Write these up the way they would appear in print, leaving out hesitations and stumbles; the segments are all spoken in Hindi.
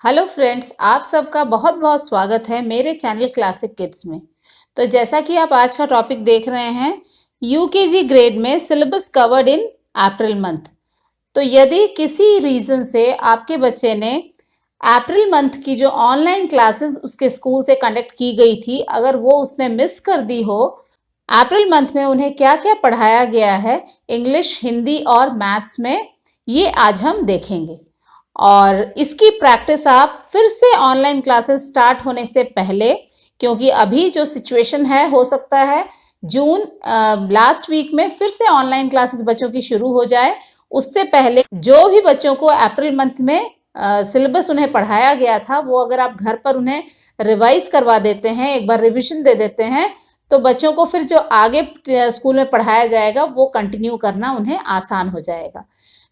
हेलो फ्रेंड्स, आप सबका बहुत बहुत स्वागत है मेरे चैनल क्लासिक किड्स में। तो जैसा कि आप आज का टॉपिक देख रहे हैं, यूकेजी ग्रेड में syllabus covered in April month. तो यदि किसी रीज़न से आपके बच्चे ने अप्रैल मंथ की जो ऑनलाइन क्लासेस उसके स्कूल से कंडक्ट की गई थी, अगर वो उसने मिस कर दी हो, अप्रैल मंथ में उन्हें क्या क्या पढ़ाया गया है इंग्लिश, हिंदी और मैथ्स में, ये आज हम देखेंगे। और इसकी प्रैक्टिस आप फिर से ऑनलाइन क्लासेस स्टार्ट होने से पहले, क्योंकि अभी जो सिचुएशन है, हो सकता है जून लास्ट वीक में फिर से ऑनलाइन क्लासेस बच्चों की शुरू हो जाए। उससे पहले जो भी बच्चों को अप्रैल मंथ में सिलेबस उन्हें पढ़ाया गया था, वो अगर आप घर पर उन्हें रिवाइज करवा देते हैं, एक बार रिविजन दे देते हैं, तो बच्चों को फिर जो आगे स्कूल में पढ़ाया जाएगा वो कंटिन्यू करना उन्हें आसान हो जाएगा।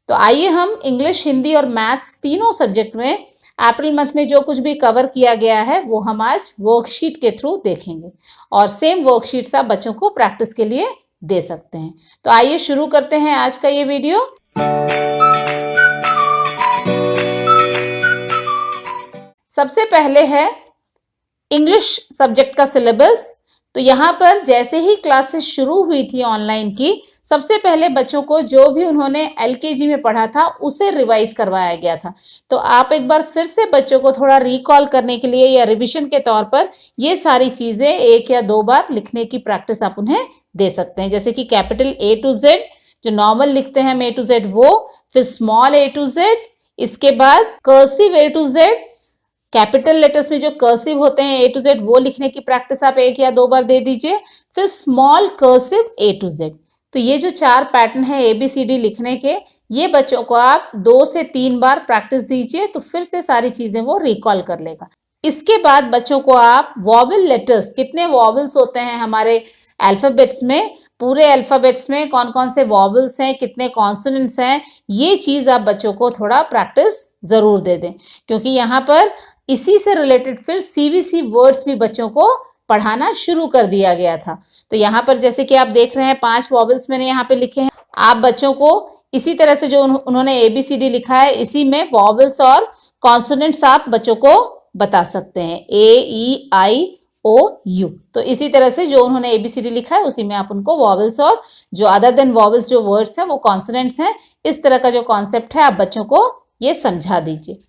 तो आइए हम इंग्लिश, हिंदी और मैथ्स तीनों सब्जेक्ट में अप्रैल मंथ में जो कुछ भी कवर किया गया है वो हम आज वर्कशीट के थ्रू देखेंगे, और सेम वर्कशीट्स आप बच्चों को प्रैक्टिस के लिए दे सकते हैं। तो आइए शुरू करते हैं आज का ये वीडियो। सबसे पहले है इंग्लिश सब्जेक्ट का सिलेबस। तो यहाँ पर जैसे ही क्लासेस शुरू हुई थी ऑनलाइन की, सबसे पहले बच्चों को जो भी उन्होंने एलकेजी में पढ़ा था उसे रिवाइज करवाया गया था। तो आप एक बार फिर से बच्चों को थोड़ा रिकॉल करने के लिए या रिविजन के तौर पर ये सारी चीज़ें एक या दो बार लिखने की प्रैक्टिस आप उन्हें दे सकते हैं। जैसे कि कैपिटल A to Z, जो नॉर्मल लिखते हैं हम A to Z वो, फिर स्मॉल A to Z, इसके बाद cursive A to Z, capital letters में जो कर्सिव होते हैं A to Z वो लिखने की प्रैक्टिस आप एक या दो बार दे दीजिए, फिर small cursive A to Z। तो ये जो 4 पैटर्न है ABCD लिखने के, ये बच्चों को आप 2 से 3 बार प्रैक्टिस दीजिए तो फिर से सारी चीजें वो रिकॉल कर लेगा। इसके बाद बच्चों को आप वॉवेल लेटर्स, कितने वॉवेल्स होते हैं हमारे अल्फाबेट्स में, पूरे अल्फाबेट्स में कौन कौन से वॉवेल्स हैं, कितने कॉन्सोनेंट्स हैं, ये चीज आप बच्चों को थोड़ा प्रैक्टिस जरूर दे दें, क्योंकि यहाँ पर इसी से रिलेटेड फिर CVC वर्ड्स भी बच्चों को पढ़ाना शुरू कर दिया गया था। तो यहाँ पर जैसे कि आप देख रहे हैं 5 वॉवेल्स मैंने यहाँ पे लिखे हैं। आप बच्चों को इसी तरह से जो उन्होंने ABCD लिखा है, इसी में वॉवेल्स और कॉन्सोनेंट्स आप बच्चों को बता सकते हैं, A, E, I, O, U। तो इसी तरह से जो उन्होंने ABCD लिखा है उसी में आप उनको वॉवेल्स और जो अदर देन वॉवेल्स जो वर्ड्स हैं वो कॉन्सोनेंट्स हैं, इस तरह का जो कॉन्सेप्ट है आप बच्चों को ये समझा दीजिए।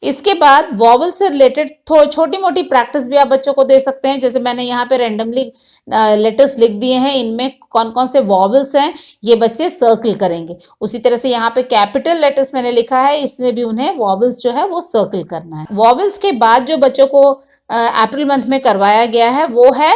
इसके बाद वॉवल से रिलेटेड छोटी मोटी प्रैक्टिस भी आप बच्चों को दे सकते हैं। जैसे मैंने यहाँ पे रैंडमली लेटर्स लिख दिए हैं, इनमें कौन कौन से वॉवल्स हैं ये बच्चे सर्कल करेंगे। उसी तरह से यहाँ पे कैपिटल लेटर्स मैंने लिखा है, इसमें भी उन्हें वॉवल्स जो है वो सर्कल करना है। वॉवल्स के बाद जो बच्चों को अप्रैल मंथ में करवाया गया है वो है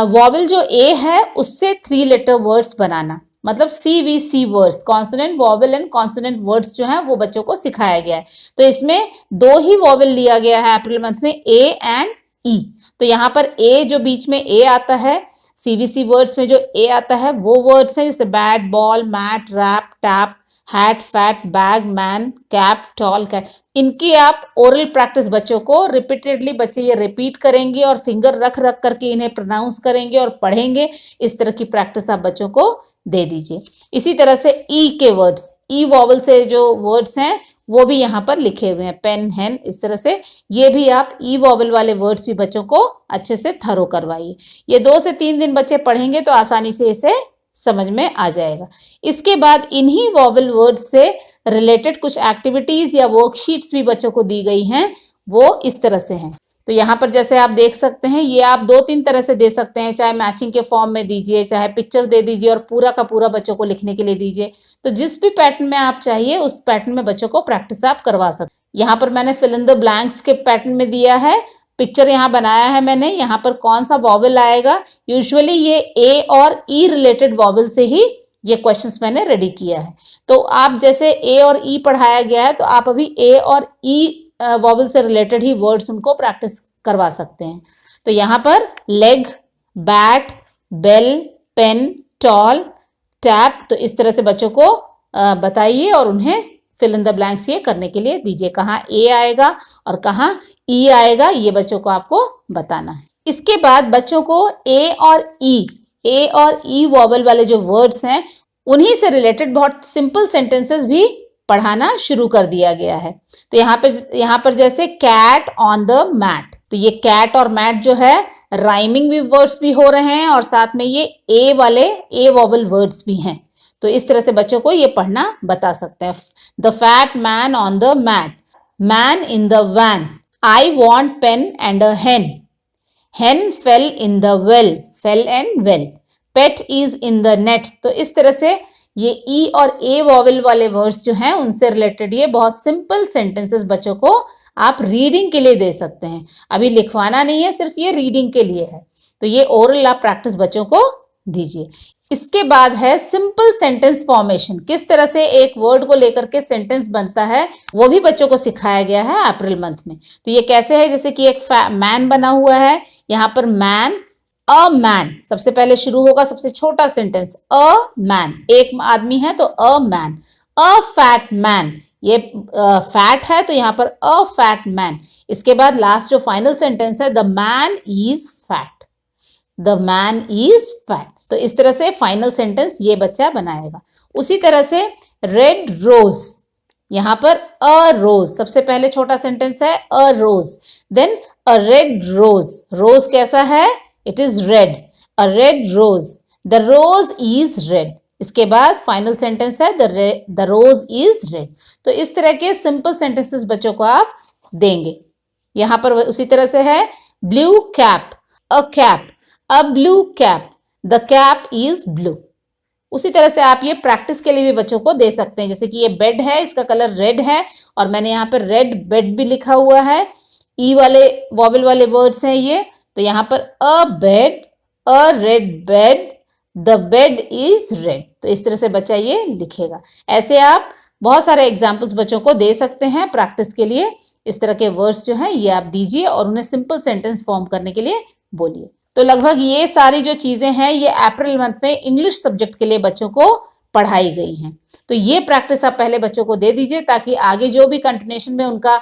वॉवल जो A है उससे 3 लेटर वर्ड्स बनाना, मतलब CVC words, consonant, vowel and consonant words जो हैं वो बच्चों को सिखाया गया है। तो इसमें 2 ही वॉवेल लिया गया है अप्रैल मंथ में, A एंड E। तो यहाँ पर A जो बीच में A आता है, CVC वर्ड्स में जो A आता है वो वर्ड्स हैं जैसे bat, ball, mat, rap, tap, hat, fat, bag, man, cap, tall, cat. इनकी आप ओरल प्रैक्टिस बच्चों को रिपीटेडली बच्चे ये रिपीट करेंगे और फिंगर रख रख करके इन्हें प्रोनाउंस करेंगे और पढ़ेंगे। इस तरह की प्रैक्टिस आप बच्चों को दे दीजिए। इसी तरह से E के वर्ड्स, E वॉवल से जो वर्ड्स हैं वो भी यहाँ पर लिखे हुए हैं, पेन, हेन, इस तरह से ये भी आप E वॉवल वाले वर्ड्स भी बच्चों को अच्छे से थरो करवाइए। ये 2 से 3 दिन बच्चे पढ़ेंगे तो आसानी से इसे समझ में आ जाएगा। इसके बाद इन्हीं वॉवल वर्ड्स से रिलेटेड कुछ एक्टिविटीज या वर्कशीट्स भी बच्चों को दी गई हैं, वो इस तरह से हैं। तो यहाँ पर जैसे आप देख सकते हैं, ये आप 2-3 तरह से दे सकते हैं, चाहे मैचिंग के फॉर्म में दीजिए, चाहे पिक्चर दे दीजिए और पूरा का पूरा बच्चों को लिखने के लिए दीजिए। तो जिस भी पैटर्न में आप चाहिए उस पैटर्न में बच्चों को प्रैक्टिस आप करवा सकते हैं। यहाँ पर मैंने फिल इन द ब्लैंक्स के पैटर्न में दिया है, पिक्चर यहाँ बनाया है मैंने, यहाँ पर कौन सा वॉवेल आएगा। यूजुअली ये A और E रिलेटेड वॉवेल से ही ये क्वेश्चंस मैंने रेडी किया है। तो आप जैसे A और E पढ़ाया गया है तो आप अभी A और E वॉवेल से रिलेटेड ही वर्ड्स उनको प्रैक्टिस करवा सकते हैं। तो यहाँ पर leg, bat, bell, pen, tall, tap, तो इस तरह से बच्चों को बताइए और उन्हें फिल इन द ब्लैंक्स ये करने के लिए दीजिए। कहाँ A आएगा और कहाँ E आएगा ये बच्चों को आपको बताना है। इसके बाद बच्चों को A और E वॉवल वाले जो वर्ड्स हैं उन्हीं से रिलेटेड बहुत सिंपल सेंटेंसेस भी पढ़ाना शुरू कर दिया गया है। तो यहाँ पर जैसे कैट ऑन द मैट, तो ये कैट और मैट जो है राइमिंग भी वर्ड्स भी हो रहे हैं और साथ में ये ए वॉवल वर्ड्स भी हैं। तो इस तरह से बच्चों को ये पढ़ना बता सकते हैं। The fat man on the mat, man in the van, I want pen and a hen, hen fell in the well, fell and well, pet is in the net। तो इस तरह से ये ई और ए वॉवल वाले वर्ड्स जो हैं उनसे रिलेटेड ये बहुत सिंपल सेंटेंसेस बच्चों को आप रीडिंग के लिए दे सकते हैं। अभी लिखवाना नहीं है, सिर्फ ये रीडिंग के लिए है। तो ये ओरल आप प्रैक्टिस बच्चों को दीजिए। इसके बाद है सिंपल सेंटेंस फॉर्मेशन, किस तरह से एक वर्ड को लेकर के सेंटेंस बनता है वो भी बच्चों को सिखाया गया है अप्रैल मंथ में। तो ये कैसे है, जैसे कि एक मैन बना हुआ है, यहाँ पर मैन, अ मैन सबसे पहले शुरू होगा, सबसे छोटा सेंटेंस अ मैन, एक आदमी है तो a man. A fat man, ये फैट है तो यहाँ पर अ फैट मैन। इसके बाद लास्ट जो फाइनल सेंटेंस है, the man is fat, the man is fat. तो इस तरह से फाइनल सेंटेंस ये बच्चा बनाएगा। उसी तरह से रेड रोज, यहाँ पर अ रोज, सबसे पहले छोटा सेंटेंस है अ रोज, देन अ रेड रोज, रोज कैसा है, it is red, a red rose, the rose is red. इसके बाद फाइनल सेंटेंस है द रोज इज रेड। तो इस तरह के सिंपल सेंटेंसेस बच्चों को आप देंगे। यहाँ पर उसी तरह से है blue cap, a cap, a blue cap, the cap is blue. उसी तरह से आप ये प्रैक्टिस के लिए भी बच्चों को दे सकते हैं। जैसे कि ये बेड है, इसका कलर रेड है और मैंने यहाँ पर रेड बेड भी लिखा हुआ है, ई वाले वॉवल वाले वर्ड्स हैं ये। तो यहाँ पर a bed, a red bed, the bed is red. तो इस तरह से बच्चा ये लिखेगा। ऐसे आप बहुत सारे एग्जाम्पल्स बच्चों को दे सकते हैं प्रैक्टिस के लिए। इस तरह के वर्ड्स जो हैं ये आप दीजिए और उन्हें सिंपल सेंटेंस फॉर्म करने के लिए बोलिए। तो लगभग ये सारी जो चीजें हैं ये अप्रैल मंथ में इंग्लिश सब्जेक्ट के लिए बच्चों को पढ़ाई गई हैं। तो ये प्रैक्टिस आप पहले बच्चों को दे दीजिए ताकि आगे जो भी कंटिन्यूएशन में उनका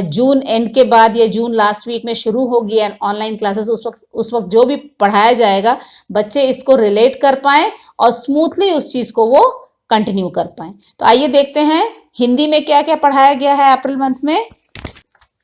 जून एंड के बाद या जून लास्ट वीक में शुरू होगी ऑनलाइन क्लासेस, उस वक्त जो भी पढ़ाया जाएगा बच्चे इसको रिलेट कर पाएं और स्मूथली उस चीज को वो कंटिन्यू कर पाएं। तो आइए देखते हैं हिंदी में क्या क्या पढ़ाया गया है अप्रैल मंथ में।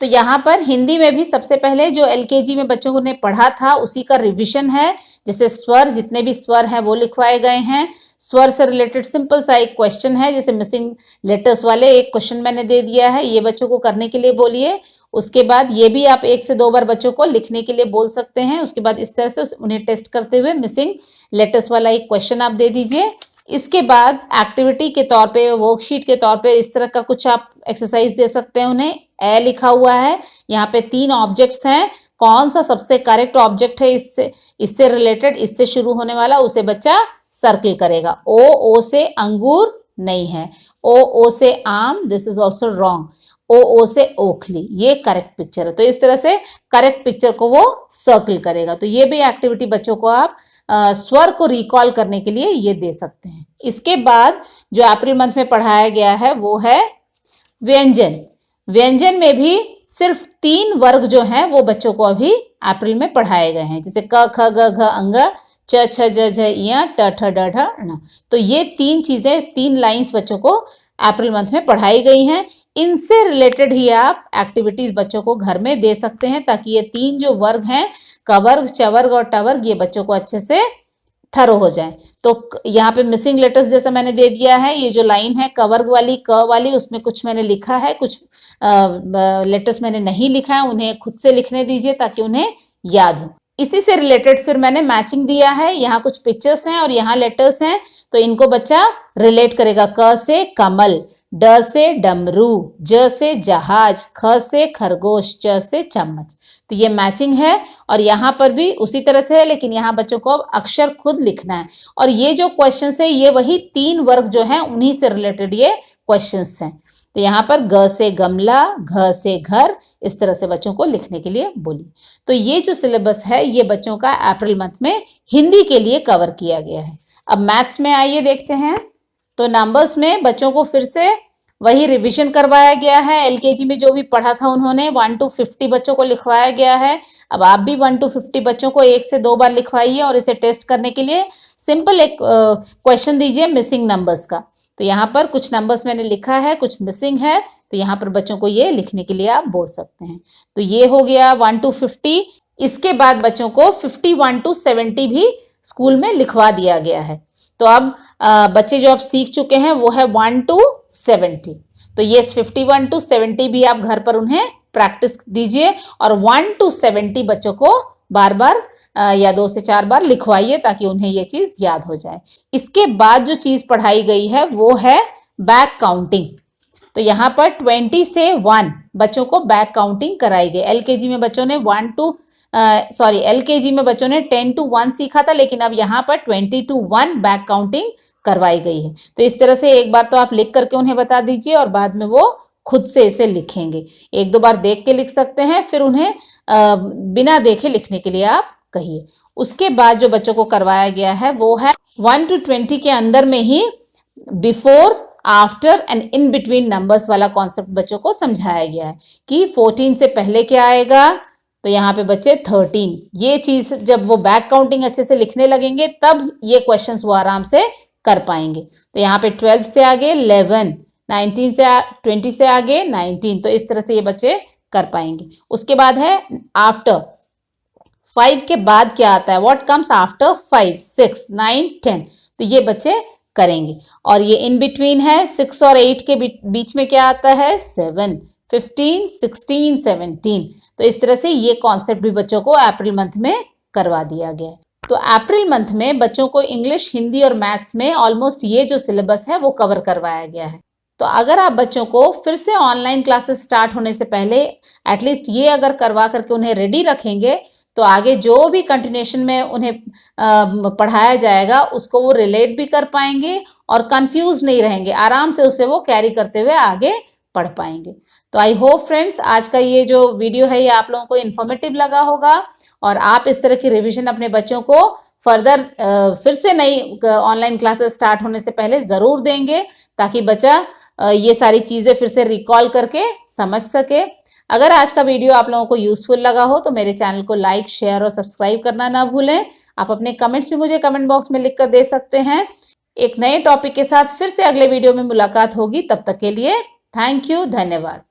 तो यहाँ पर हिंदी में भी सबसे पहले जो एलकेजी में बच्चों ने पढ़ा था उसी का रिवीजन है। जैसे स्वर, जितने भी स्वर हैं वो लिखवाए गए हैं। स्वर से रिलेटेड सिंपल सा एक क्वेश्चन है, जैसे मिसिंग लेटर्स वाले एक क्वेश्चन मैंने दे दिया है, ये बच्चों को करने के लिए बोलिए। उसके बाद ये भी आप 1 से 2 बार बच्चों को लिखने के लिए बोल सकते हैं। उसके बाद इस तरह से उन्हें टेस्ट करते हुए मिसिंग लेटर्स वाला एक क्वेश्चन आप दे दीजिए। इसके बाद एक्टिविटी के तौर पे, वर्कशीट के तौर पे इस तरह का कुछ आप एक्सरसाइज दे सकते हैं उन्हें। ए लिखा हुआ है, यहाँ पे 3 ऑब्जेक्ट्स हैं, कौन सा सबसे करेक्ट ऑब्जेक्ट है इससे रिलेटेड, इससे शुरू होने वाला, उसे बच्चा सर्कल करेगा। ओ से अंगूर नहीं है, ओ से आम, दिस इज ऑल्सो रॉन्ग। ओ से ओखली, ये करेक्ट पिक्चर है। तो इस तरह से करेक्ट पिक्चर को वो सर्कल करेगा। तो ये भी एक्टिविटी बच्चों को आप स्वर को रिकॉल करने के लिए ये दे सकते हैं। इसके बाद जो अप्रैल मंथ में पढ़ाया गया है वो है व्यंजन। व्यंजन में भी सिर्फ 3 वर्ग जो हैं वो बच्चों को अभी अप्रैल में पढ़ाए गए हैं, जैसे क ख ग घ अंग, च छ ज झ इ ट ठ ड ढ ण। तो ये 3 चीजें, 3 लाइंस बच्चों को अप्रैल मंथ में पढ़ाई गई हैं। इनसे रिलेटेड ही आप एक्टिविटीज बच्चों को घर में दे सकते हैं ताकि ये 3 जो वर्ग हैं, कवर्ग, चवर्ग और टवर्ग, ये बच्चों को अच्छे से थरो हो जाए। तो यहाँ पे मिसिंग लेटर्स जैसा मैंने दे दिया है, ये जो लाइन है कवर्ग वाली, क वाली, उसमें कुछ मैंने लिखा है, कुछ लेटर्स मैंने नहीं लिखा है, उन्हें खुद से लिखने दीजिए ताकि उन्हें याद हो। इसी से रिलेटेड फिर मैंने मैचिंग दिया है, यहाँ कुछ पिक्चर्स हैं और यहाँ लेटर्स हैं, तो इनको बच्चा रिलेट करेगा। क से कमल, ड से डमरू, ज से जहाज, ख से खरगोश, च से चम्मच। तो ये मैचिंग है और यहाँ पर भी उसी तरह से है, लेकिन यहाँ बच्चों को अब अक्षर खुद लिखना है। और ये जो क्वेश्चंस है ये वही 3 वर्ग जो हैं उन्हीं से रिलेटेड ये क्वेश्चंस हैं। तो यहाँ पर ग से गमला, घ से घर, इस तरह से बच्चों को लिखने के लिए बोली। तो ये जो सिलेबस है ये बच्चों का अप्रैल मंथ में हिंदी के लिए कवर किया गया है। अब मैथ्स में आइए देखते हैं। तो नंबर्स में बच्चों को फिर से वही रिवीजन करवाया गया है। एलकेजी में जो भी पढ़ा था उन्होंने 1 to 50 बच्चों को लिखवाया गया है। अब आप भी 1 to 50 बच्चों को 1 से 2 बार लिखवाइए और इसे टेस्ट करने के लिए सिंपल एक क्वेश्चन दीजिए मिसिंग नंबर्स का। तो यहाँ पर कुछ नंबर्स मैंने लिखा है, कुछ मिसिंग है, तो यहाँ पर बच्चों को ये लिखने के लिए आप बोल सकते हैं। तो ये हो गया 1 to 50। इसके बाद बच्चों को 51 to 70 भी स्कूल में लिखवा दिया गया है। तो अब बच्चे जो आप सीख चुके हैं वो है 1 to 70। तो ये 51 to 70 भी आप घर पर उन्हें प्रैक्टिस दीजिए और 1 to 70 बच्चों को बार बार या 2 से 4 बार लिखवाइए ताकि उन्हें ये चीज याद हो जाए। इसके बाद जो चीज पढ़ाई गई है वो है बैक काउंटिंग। तो यहाँ पर 20 से 1 बच्चों को बैक काउंटिंग कराई गई। एलकेजी में बच्चों ने 10 to 1 सीखा था, लेकिन अब यहाँ पर 20 to 1 बैक काउंटिंग करवाई गई है। तो इस तरह से एक बार तो आप लिख करके उन्हें बता दीजिए और बाद में वो खुद से इसे लिखेंगे। 1-2 बार देख के लिख सकते हैं, फिर उन्हें बिना देखे लिखने के लिए आप कहिए। उसके बाद जो बच्चों को करवाया गया है वो है 1 to 20 के अंदर में ही before, after and in between numbers वाला कॉन्सेप्ट बच्चों को समझाया गया है कि 14 से पहले क्या आएगा, तो यहाँ पे बच्चे 13। ये चीज जब वो बैक काउंटिंग अच्छे से लिखने लगेंगे तब ये क्वेश्चंस वो आराम से कर पाएंगे। तो यहाँ पे 12 से आगे 11, 19 से 20 से आगे 19। तो इस तरह से ये बच्चे कर पाएंगे। उसके बाद है आफ्टर। 5 के बाद क्या आता है, व्हाट कम्स आफ्टर 5, 6, 9, 10। तो ये बच्चे करेंगे। और ये इन बिटवीन है 6 और 8 के बीच में क्या आता है, 7, 15, 16, 17। तो इस तरह से ये कॉन्सेप्ट भी बच्चों को अप्रैल मंथ में करवा दिया गया है। तो अप्रैल मंथ में बच्चों को इंग्लिश, हिंदी और मैथ्स में ऑलमोस्ट ये जो सिलेबस है वो कवर करवाया गया है। तो अगर आप बच्चों को फिर से ऑनलाइन क्लासेस स्टार्ट होने से पहले एटलीस्ट ये अगर करवा करके उन्हें रेडी रखेंगे तो आगे जो भी कंटिन्यूशन में उन्हें पढ़ाया जाएगा उसको वो रिलेट भी कर पाएंगे और कंफ्यूज नहीं रहेंगे, आराम से उसे वो कैरी करते हुए आगे पढ़ पाएंगे। तो आई होप फ्रेंड्स आज का ये जो वीडियो है ये आप लोगों को इन्फॉर्मेटिव लगा होगा और आप इस तरह की रिवीजन अपने बच्चों को फर्दर फिर से नई ऑनलाइन क्लासेस स्टार्ट होने से पहले ज़रूर देंगे ताकि बच्चा ये सारी चीज़ें फिर से रिकॉल करके समझ सके। अगर आज का वीडियो आप लोगों को यूजफुल लगा हो तो मेरे चैनल को लाइक, शेयर और सब्सक्राइब करना ना भूलें। आप अपने कमेंट्स भी मुझे कमेंट बॉक्स में लिख कर दे सकते हैं। एक नए टॉपिक के साथ फिर से अगले वीडियो में मुलाकात होगी, तब तक के लिए थैंक यू, धन्यवाद।